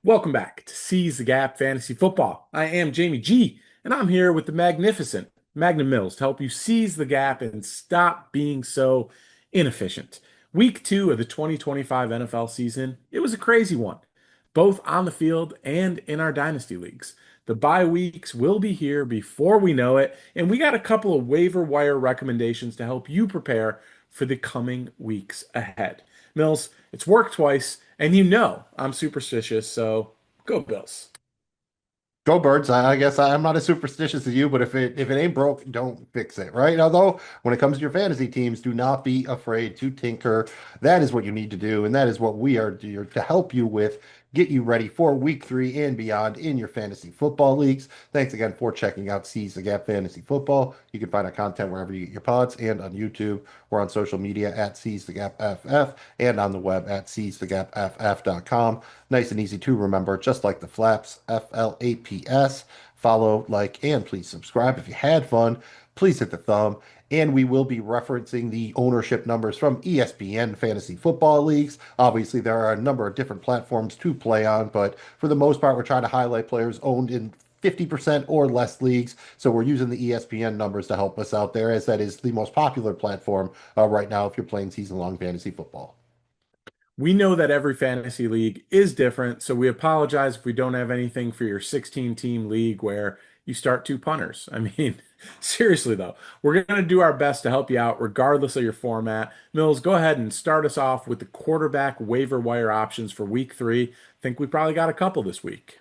Welcome back to Seize the Gap Fantasy Football. I am Jamie G, and I'm here with the magnificent Magnum Mills to help you seize the gap and stop being so inefficient. Week 2 of the 2025 NFL season, it was a crazy one, both on the field and in our dynasty leagues. The bye weeks will be here before we know it, and we got a couple of waiver wire recommendations to help you prepare for the coming weeks ahead. Mills, it's worked twice, and you know I'm superstitious, so go Bills. Go birds. I guess I'm not as superstitious as you, but if it ain't broke, don't fix it, right? Although when it comes to your fantasy teams, do not be afraid to tinker. That is what you need to do, and that is what we are here to help you with, get you ready for week 3 and beyond in your fantasy football leagues. Thanks again for checking out Seize the Gap Fantasy Football. You can find our content wherever you get your pods and on YouTube. We're on social media at Seize the Gap FF and on the web at seizethegapff.com. Nice and easy to remember, just like the flaps, FLAPS. Follow, like, and please subscribe. If you had fun, please hit the thumb. And we will be referencing the ownership numbers from ESPN Fantasy Football Leagues. Obviously, there are a number of different platforms to play on, but for the most part, we're trying to highlight players owned in 50% or less leagues. So we're using the ESPN numbers to help us out there, as that is the most popular platform right now if you're playing season-long fantasy football. We know that every fantasy league is different, so we apologize if we don't have anything for your 16 team league where you start two punters. I mean, seriously though, we're going to do our best to help you out regardless of your format. Mills, go ahead and start us off with the quarterback waiver wire options for week 3. Think we probably got a couple this week.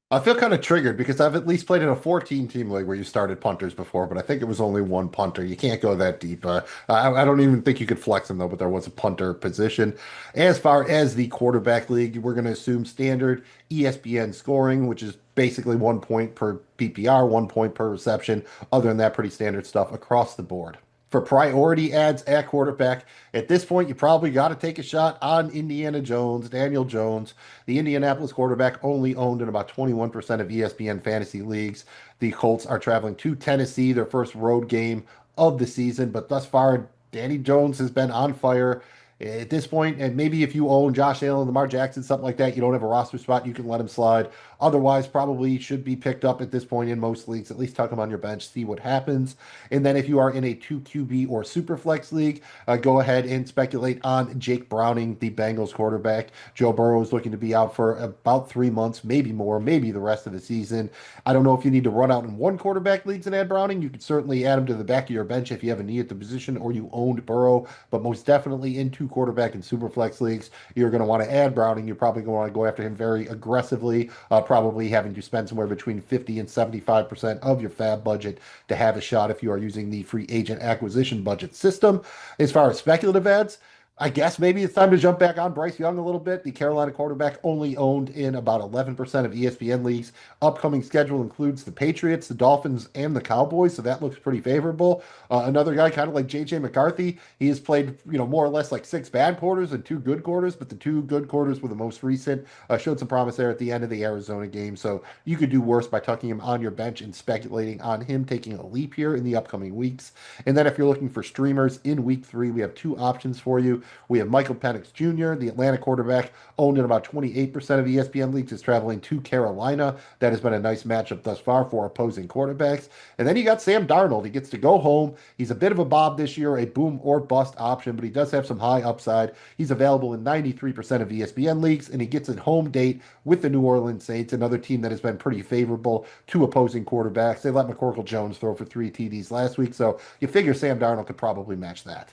I feel kind of triggered because I've at least played in a 14 team league where you started punters before, but I think it was only one punter. You can't go that deep. I don't even think you could flex them though, but there was a punter position. As far as the quarterback league, we're going to assume standard ESPN scoring, which is basically 1 point per PPR, 1 point per reception. Other than that, pretty standard stuff across the board. For priority ads at quarterback, at this point, you probably got to take a shot on Indiana Jones, Daniel Jones. The Indianapolis quarterback only owned in about 21% of ESPN fantasy leagues. The Colts are traveling to Tennessee, their first road game of the season, but thus far, Danny Jones has been on fire. At this point, and maybe if you own Josh Allen, Lamar Jackson, something like that, you don't have a roster spot, you can let him slide. Otherwise, probably should be picked up at this point in most leagues. At least tuck him on your bench, see what happens. And then if you are in a 2 QB or super flex league, go ahead and speculate on Jake Browning, the Bengals quarterback. Joe Burrow is looking to be out for about 3 months, maybe more, maybe the rest of the season. I don't know if you need to run out in one quarterback leagues and add Browning. You could certainly add him to the back of your bench if you have a need at the position or you owned Burrow, but most definitely in two quarterback and super flex leagues, you're going to want to add Browning. You're probably going to want to go after him very aggressively, probably having to spend somewhere between 50 and 75% of your fab budget to have a shot if you are using the free agent acquisition budget system. As far as speculative ads, I guess maybe it's time to jump back on Bryce Young a little bit. The Carolina quarterback only owned in about 11% of ESPN leagues. Upcoming schedule includes the Patriots, the Dolphins, and the Cowboys, so that looks pretty favorable. Another guy, kind of like JJ McCarthy, he has played, more or less like 6 bad quarters and 2 good quarters, but the 2 good quarters were the most recent. Showed some promise there at the end of the Arizona game, so you could do worse by tucking him on your bench and speculating on him taking a leap here in the upcoming weeks. And then if you're looking for streamers in week 3, we have two options for you. We have Michael Penix Jr., the Atlanta quarterback, owned in about 28% of ESPN leagues, is traveling to Carolina. That has been a nice matchup thus far for opposing quarterbacks. And then you got Sam Darnold. He gets to go home. He's a bit of a bob this year, a boom or bust option, but he does have some high upside. He's available in 93% of ESPN leagues, and he gets a home date with the New Orleans Saints, another team that has been pretty favorable to opposing quarterbacks. They let McCorkle Jones throw for 3 TDs last week, so you figure Sam Darnold could probably match that.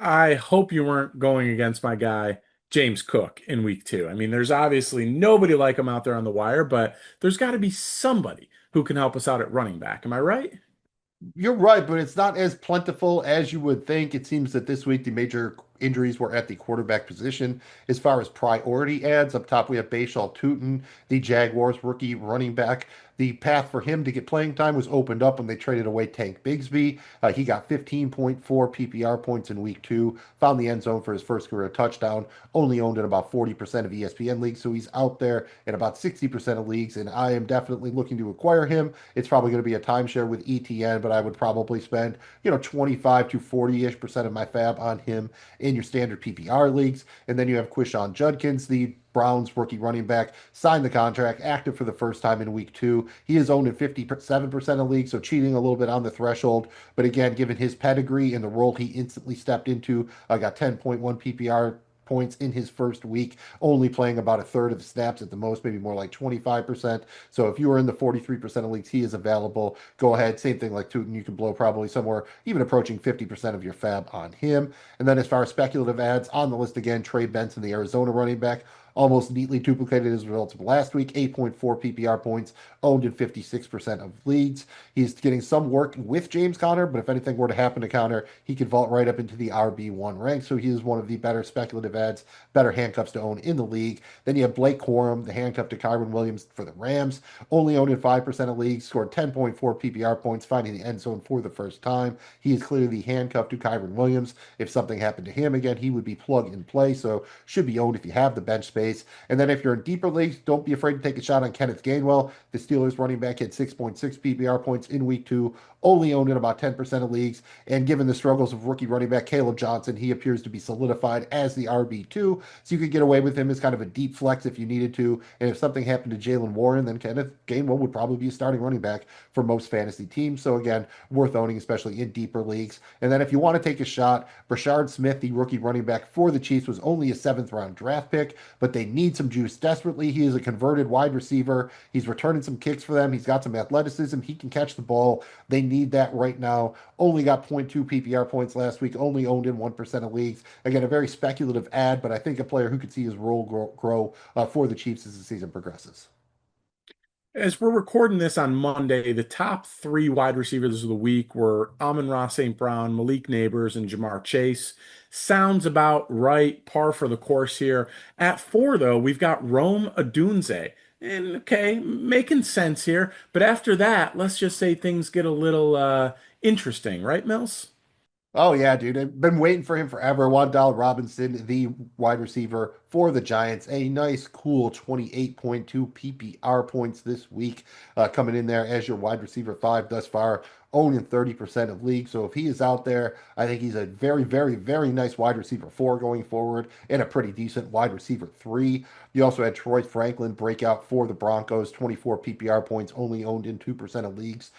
I hope you weren't going against my guy, James Cook, in week 2. I mean, there's obviously nobody like him out there on the wire, but there's got to be somebody who can help us out at running back. Am I right? You're right, but it's not as plentiful as you would think. It seems that this week the major injuries were at the quarterback position. As far as priority ads, up top we have Bashal Tutin, the Jaguars rookie running back. The path for him to get playing time was opened up when they traded away Tank Bigsby. He got 15.4 PPR points in week 2, found the end zone for his first career touchdown, only owned in about 40% of ESPN leagues, so he's out there in about 60% of leagues, and I am definitely looking to acquire him. It's probably going to be a timeshare with ETN, but I would probably spend, 25 to 40-ish% of my fab on him in your standard PPR leagues. And then you have Quishon Judkins, the Browns rookie running back, signed the contract, active for the first time in week 2. He is owned in 57% of leagues, so cheating a little bit on the threshold. But again, given his pedigree and the role he instantly stepped into, got 10.1 PPR points in his first week, only playing about a third of the snaps at the most, maybe more like 25%. So if you are in the 43% of leagues, he is available. Go ahead. Same thing like Tootin. You can blow probably somewhere even approaching 50% of your fab on him. And then as far as speculative ads on the list again, Trey Benson, the Arizona running back, almost neatly duplicated his results of last week, 8.4 PPR points, owned in 56% of leagues. He's getting some work with James Conner, but if anything were to happen to Conner, he could vault right up into the RB1 rank. So he is one of the better speculative ads, better handcuffs to own in the league. Then you have Blake Corum, the handcuff to Kyron Williams for the Rams, only owned in 5% of leagues, scored 10.4 PPR points, finding the end zone for the first time. He is clearly the handcuff to Kyron Williams. If something happened to him again, he would be plug and play, so should be owned if you have the bench space. And then if you're in deeper leagues, don't be afraid to take a shot on Kenneth Gainwell. The Steelers running back had 6.6 PPR points in week 2, only owned in about 10% of leagues. And given the struggles of rookie running back Caleb Johnson, he appears to be solidified as the RB2. So you could get away with him as kind of a deep flex if you needed to. And if something happened to Jalen Warren, then Kenneth Gainwell would probably be a starting running back for most fantasy teams. So again, worth owning, especially in deeper leagues. And then if you want to take a shot, Brashard Smith, the rookie running back for the Chiefs, was only a 7th-round draft pick, but they need some juice desperately. He is a converted wide receiver. He's returning some kicks for them. He's got some athleticism. He can catch the ball. They need that right now. Only got zero point 0.2 PPR points last week, only owned in 1% of leagues. Again, a very speculative ad, but I think a player who could see his role grow for the Chiefs as the season progresses. As we're recording this on Monday, the top three wide receivers of the week were Amon-Ra St. Brown, Malik Neighbors, and Jamar Chase. Sounds about right, par for the course here. At 4, though, we've got Rome Odunze. And okay, making sense here. But after that, let's just say things get a little interesting, right, Mills? Oh yeah, dude. I've been waiting for him forever. Wan'Dale Robinson, the wide receiver for the Giants. A nice, cool 28.2 PPR points this week, coming in there as your wide receiver 5 thus far, owning 30% of leagues. So if he is out there, I think he's a very, very, very nice wide receiver 4 going forward and a pretty decent wide receiver 3. You also had Troy Franklin breakout for the Broncos, 24 PPR points, only owned in 2% of leagues.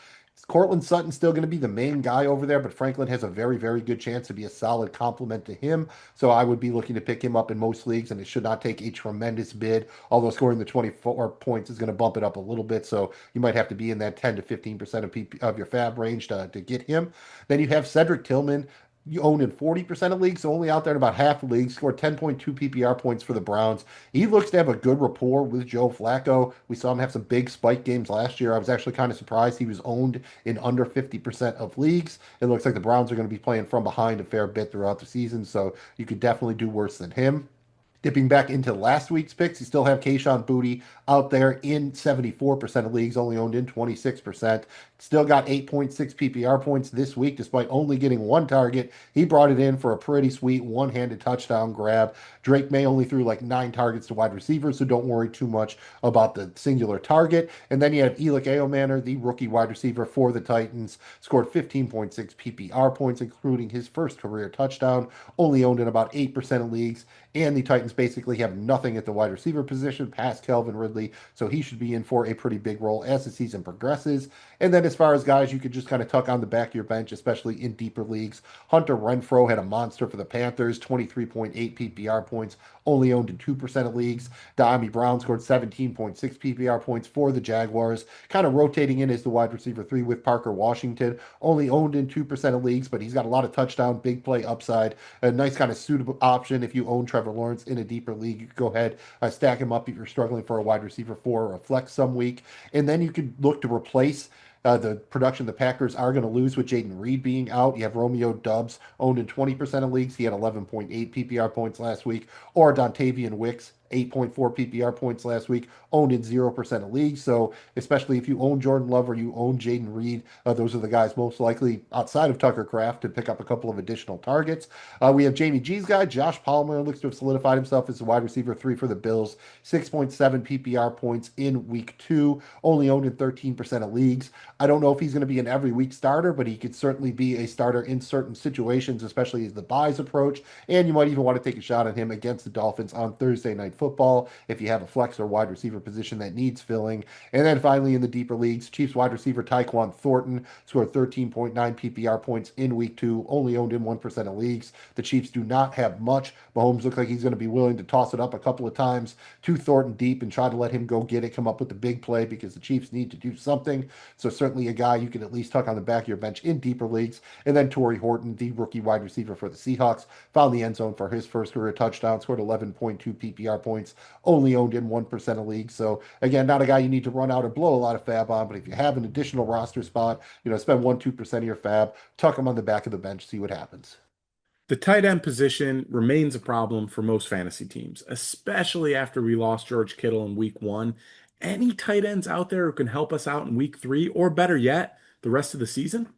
Cortland Sutton's still going to be the main guy over there, but Franklin has a very, very good chance to be a solid complement to him. So I would be looking to pick him up in most leagues, and it should not take a tremendous bid. Although scoring the 24 points is going to bump it up a little bit, so you might have to be in that 10 to 15% of your fab range to get him. Then you have Cedric Tillman. You own in 40% of leagues, so only out there in about half the leagues, scored 10.2 PPR points for the Browns. He looks to have a good rapport with Joe Flacco. We saw him have some big spike games last year. I was actually kind of surprised he was owned in under 50% of leagues. It looks like the Browns are going to be playing from behind a fair bit throughout the season, so you could definitely do worse than him. Dipping back into last week's picks, you still have Kayshon Boutte out there in 74% of leagues, only owned in 26%. Still got 8.6 PPR points this week, despite only getting one target. He brought it in for a pretty sweet one-handed touchdown grab. Drake May only threw like 9 targets to wide receivers, so don't worry too much about the singular target. And then you have Elick Ayomanor, the rookie wide receiver for the Titans, scored 15.6 PPR points, including his first career touchdown, only owned in about 8% of leagues. And the Titans basically have nothing at the wide receiver position past Calvin Ridley, so he should be in for a pretty big role as the season progresses. And then as far as guys you could just kind of tuck on the back of your bench, especially in deeper leagues, Hunter Renfrow had a monster for the Panthers, 23.8 PPR points, only owned in 2% of leagues. Dami Brown scored 17.6 PPR points for the Jaguars, kind of rotating in as the wide receiver 3 with Parker Washington, only owned in 2% of leagues, but he's got a lot of touchdown, big play upside, a nice kind of suitable option if you own Trevor Lawrence in a deeper league. You could go ahead, stack him up if you're struggling for a wide receiver 4 or a flex some week. And then you could look to replace the production the Packers are going to lose with Jaden Reed being out. You have Romeo Dubs owned in 20% of leagues. He had 11.8 PPR points last week. Or Dontavian Wicks 8.4 PPR points last week, owned in 0% of leagues. So, especially if you own Jordan Love or you own Jaden Reed, those are the guys most likely outside of Tucker Kraft to pick up a couple of additional targets. We have Jamie G's guy, Josh Palmer, looks to have solidified himself as the wide receiver three for the Bills. 6.7 PPR points in week two, only owned in 13% of leagues. I don't know if he's going to be an every week starter, but he could certainly be a starter in certain situations, especially as the buys approach. And you might even want to take a shot at him against the Dolphins on Thursday Night Football if you have a flex or wide receiver position that needs filling. And then finally, in the deeper leagues, Chiefs wide receiver Tyquan Thornton scored 13.9 PPR points in week two, only owned in 1% of leagues. The Chiefs do not have much. Mahomes looks like he's going to be willing to toss it up a couple of times to Thornton deep and try to let him go get it, come up with the big play because the Chiefs need to do something. So certainly a guy you can at least tuck on the back of your bench in deeper leagues. And then Torrey Horton, the rookie wide receiver for the Seahawks, found the end zone for his first career touchdown, scored 11.2 PPR points, only owned in 1% of leagues. So again, not a guy you need to run out or blow a lot of fab on, but if you have an additional roster spot, spend 1-2% of your fab, tuck him on the back of the bench, see what happens. The tight end position remains a problem for most fantasy teams, especially after we lost George Kittle in week one. Any tight ends out there who can help us out in week three, or better yet, the rest of the season?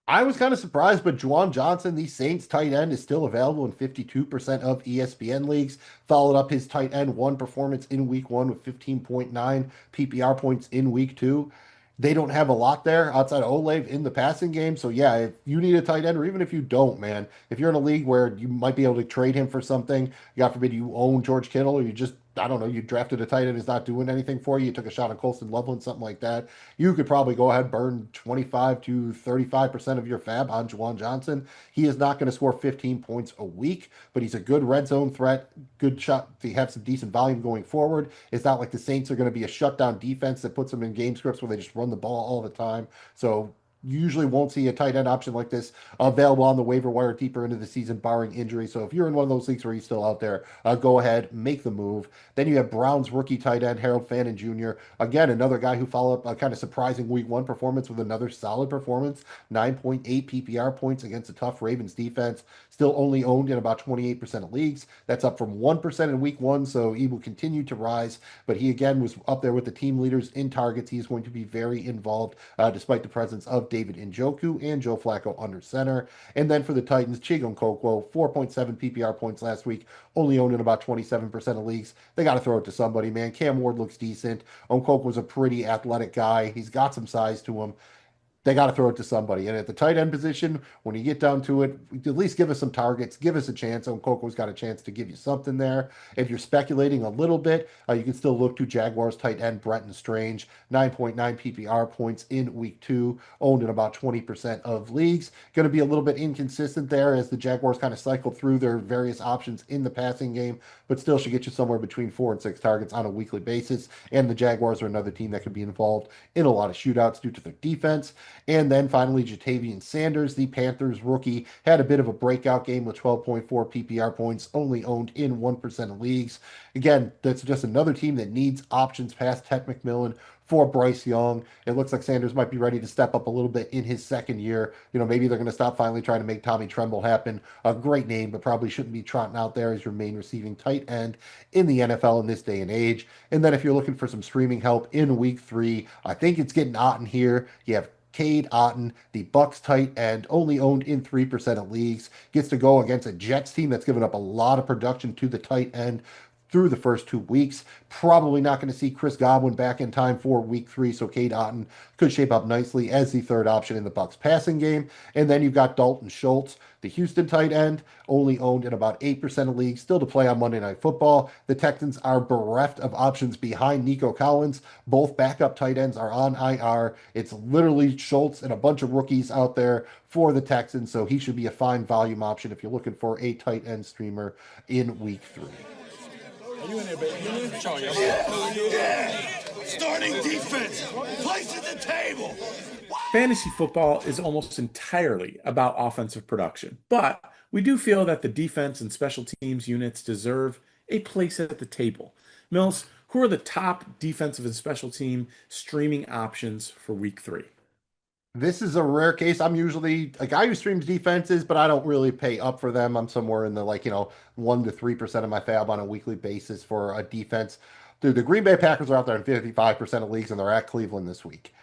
I was kind of surprised, but Juwan Johnson, the Saints tight end, is still available in 52% of ESPN leagues. Followed up his tight end one performance in week one with 15.9 PPR points in week two. They don't have a lot there outside of Olave in the passing game. So, yeah, if you need a tight end, or even if you don't, man, if you're in a league where you might be able to trade him for something, God forbid you own George Kittle, or you just, I don't know, you drafted a tight end who's not doing anything for you, you took a shot on Colston Loveland, something like that, you could probably go ahead and burn 25 to 35% of your fab on Juwan Johnson. He is not going to score 15 points a week, but he's a good red zone threat, good shot to have some decent volume going forward. It's not like the Saints are going to be a shutdown defense that puts them in game scripts where they just run the ball all the time. So you usually won't see a tight end option like this available on the waiver wire deeper into the season, barring injury. So if you're in one of those leagues where he's still out there, go ahead, make the move. Then you have Browns rookie tight end Harold Fannin Jr. Again, another guy who followed up a kind of surprising week one performance with another solid performance, 9.8 PPR points against a tough Ravens defense. Still only owned in about 28% of leagues. That's up from 1% in week one, so he will continue to rise. But he again was up there with the team leaders in targets. He's going to be very involved, despite the presence of David Njoku and Joe Flacco under center. And then for the Titans, Chigum Kokwo, 4.7 PPR points last week, only owned in about 27% of leagues. They got to throw it to somebody, man. Cam Ward looks decent. Onkok was a pretty athletic guy. He's got some size to him. They got to throw it to somebody. And at the tight end position, when you get down to it, at least give us some targets, give us a chance. Coco's got a chance to give you something there. If you're speculating a little bit, you can still look to Jaguars tight end Brenton Strange, 9.9 PPR points in week two, owned in about 20% of leagues. Going to be a little bit inconsistent there as the Jaguars kind of cycle through their various options in the passing game, but still should get you somewhere between 4 and 6 targets on a weekly basis. And the Jaguars are another team that could be involved in a lot of shootouts due to their defense. And then finally, Jatavian Sanders, the Panthers rookie, had a bit of a breakout game with 12.4 PPR points, only owned in 1% of leagues. Again, that's just another team that needs options past Ted McMillan for Bryce Young. It looks like Sanders might be ready to step up a little bit in his second year. Maybe they're going to stop finally trying to make Tommy Tremble happen. A great name, but probably shouldn't be trotting out there as your main receiving tight end in the NFL in this day and age. And then if you're looking for some streaming help in week three, I think it's getting hot in here. You have Cade Otton, the Bucks tight end, only owned in 3% of leagues, gets to go against a Jets team that's given up a lot of production to the tight end through the first 2 weeks. Probably not going to see Chris Godwin back in time for week three, so Cade Otton could shape up nicely as the third option in the Bucks passing game. And then you've got Dalton Schultz, the Houston tight end, only owned in about 8% of leagues, still to play on Monday Night Football. The Texans are bereft of options behind Nico Collins. Both backup tight ends are on IR. It's literally Schultz and a bunch of rookies out there for the Texans, so he should be a fine volume option if you're looking for a tight end streamer in week three. Are you in there, baby? You in there? Yeah. Starting defense. Place at the table. Fantasy football is almost entirely about offensive production, but we do feel that the defense and special teams units deserve a place at the table. Mills, who are the top defensive and special team streaming options for week three? This is a rare case. I'm usually a guy who streams defenses, but I don't really pay up for them. I'm somewhere in the 1 to 3% of my fab on a weekly basis for a defense. Dude, the Green Bay Packers are out there in 55% of leagues, and they're at Cleveland this week.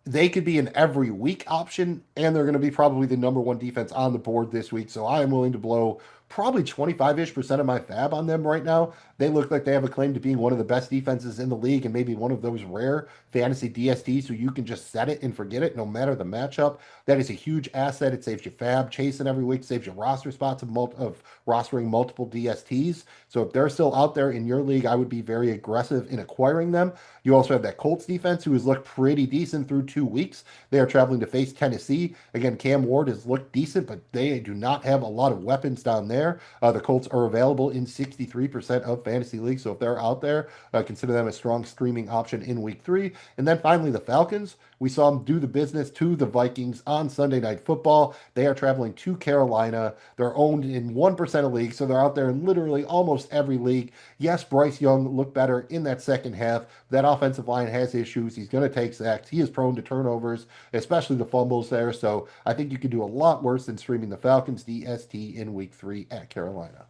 They could be an every week option, and they're going to be probably the number one defense on the board this week. So I am willing to blow probably 25-ish% of my fab on them right now. They look like they have a claim to being one of the best defenses in the league and maybe one of those rare fantasy DSTs who you can just set it and forget it no matter the matchup. That is a huge asset. It saves you fab chasing every week, saves you roster spots of rostering multiple DSTs. So if they're still out there in your league, I would be very aggressive in acquiring them. You also have that Colts defense who has looked pretty decent through 2 weeks. They are traveling to face Tennessee. Again, Cam Ward has looked decent, but they do not have a lot of weapons down there. The Colts are available in 63% of fantasy leagues. So if they're out there, consider them a strong streaming option in week 3. And then finally, the Falcons. We saw them do the business to the Vikings on Sunday Night Football. They are traveling to Carolina. They're owned in 1% of leagues, so they're out there in literally almost every league. Yes, Bryce Young looked better in that second half. That offensive line has issues. He's going to take sacks. He is prone to turnovers, especially the fumbles there. So I think you could do a lot worse than streaming the Falcons DST in week 3 at Carolina.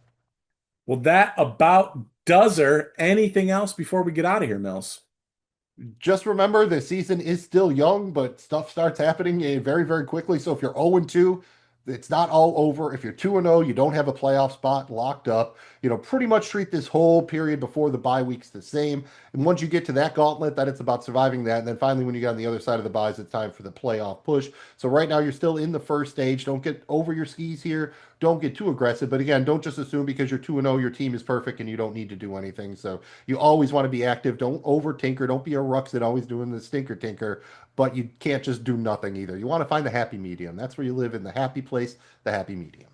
Well, that about does her. Anything else before we get out of here, Mills? Just remember the season is still young, but stuff starts happening very, very quickly. So if you're 0-2, it's not all over. If you're 2-0, you don't have a playoff spot locked up. Pretty much treat this whole period before the bye weeks the same. And once you get to that gauntlet, that it's about surviving that. And then finally, when you get on the other side of the buys, it's time for the playoff push. So right now, you're still in the first stage. Don't get over your skis here. Don't get too aggressive. But again, don't just assume because you're 2-0, your team is perfect and you don't need to do anything. So you always want to be active. Don't over tinker. Don't be a Ruxin always doing the stinker tinker. But you can't just do nothing either. You want to find the happy medium. That's where you live in the happy place, the happy medium.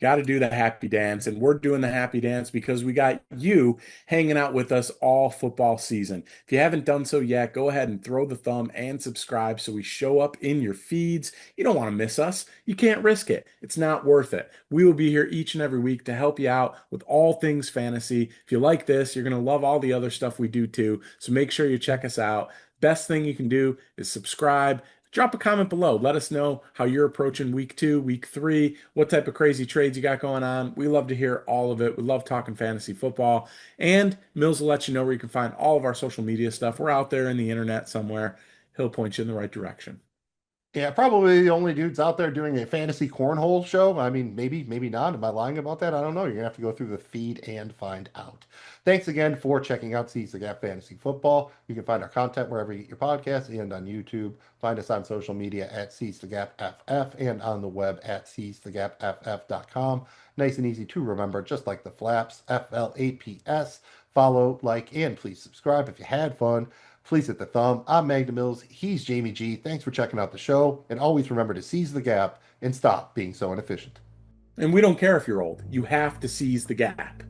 Got to do the happy dance. And we're doing the happy dance because we got you hanging out with us all football season. If you haven't done so yet, go ahead and throw the thumb and subscribe so we show up in your feeds. You don't want to miss us. You can't risk it. It's not worth it. We will be here each and every week to help you out with all things fantasy. If you like this, you're going to love all the other stuff we do too. So make sure you check us out. Best thing you can do is subscribe. Drop a comment below. Let us know how you're approaching week 2, week 3, what type of crazy trades you got going on. We love to hear all of it. We love talking fantasy football. And Mills will let you know where you can find all of our social media stuff. We're out there in the internet somewhere. He'll point you in the right direction. Yeah, probably the only dudes out there doing a fantasy cornhole show. I mean, maybe not. Am I lying about that? I don't know. You're gonna have to go through the feed and find out. Thanks again for checking out Seize the Gap Fantasy Football. You can find our content wherever you get your podcasts and on YouTube. Find us on social media at Seize the Gap FF and on the web at seizethegapff.com. Nice and easy to remember, just like the flaps, FLAPS. Follow, like, and please subscribe if you had fun. Please hit the thumb. I'm Magnum Mills. He's Jamie G. Thanks for checking out the show. And always remember to seize the gap and stop being so inefficient. And we don't care if you're old. You have to seize the gap.